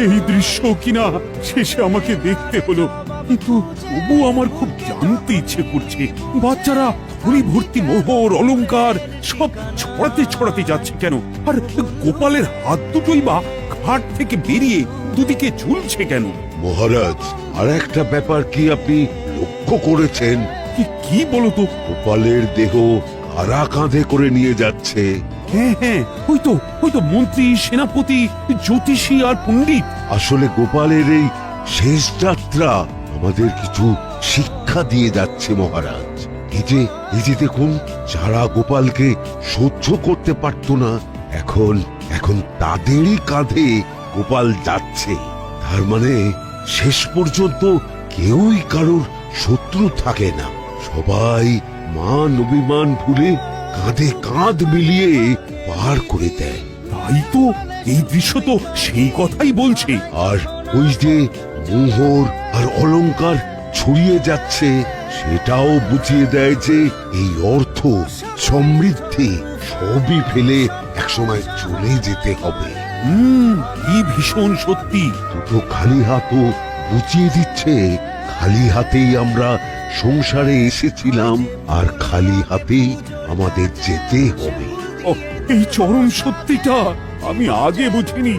এই দৃশ্য কিনা শেষে আমাকে দেখতে হলো, কিন্তু তবু আমার খুব জানতে ইচ্ছে করছে বাচ্চারা থলি ভর্তি মোহর অলংকার সব ছড়াতে ছড়াতে যাচ্ছে কেন, আর গোপালের হাত দুটোই বা ঘাট থেকে বেরিয়ে দুদিকে ঝুলছে কেন? মহারাজ, আর একটা ব্যাপার কি আপনি লক্ষ্য করেছেন? কি বলো তো? গোপালের দেহ কারা কাঁধে করে নিয়ে যাচ্ছে? হ্যাঁ হ্যাঁ, ওই তো মন্ত্রী, সেনাপতি, জ্যোতিষী আর পণ্ডিত। আসলে গোপালের এই শেষ যাত্রা আমাদের কিছু শিক্ষা দিয়ে যাচ্ছে মহারাজ। এই যে দেখুন, যারা গোপালকে সহ্য করতে পারত না, এখন তাদেরই কাঁধে গোপাল যাচ্ছে। তার মানে শেষ পর্যন্ত কেউই কারোর শত্রু থাকে না, সবাই মান অভিমান ভুলে কাঁধে কাঁধ মিলিয়ে পার করে দেয়। তাই তো, এই দৃশ্য তো সেই কথাই বলছে। আর ওই যে মোহর আর অলংকার ছড়িয়ে যাচ্ছে, সেটাও বুঝিয়ে দেয় যে এই অর্থ, সমৃদ্ধি সবই ফেলে একসময় চলে যেতে হবে। কি ভীষণ সত্যি। দুটো খালি হাতও বুঝিয়ে দিচ্ছে, খালি হাতেই আমরা সংসারে এসেছিলাম, আর খালি হাতেই আমাদের যেতে হবে। এই চরম সত্যিটা আমি আগে বুঝিনি।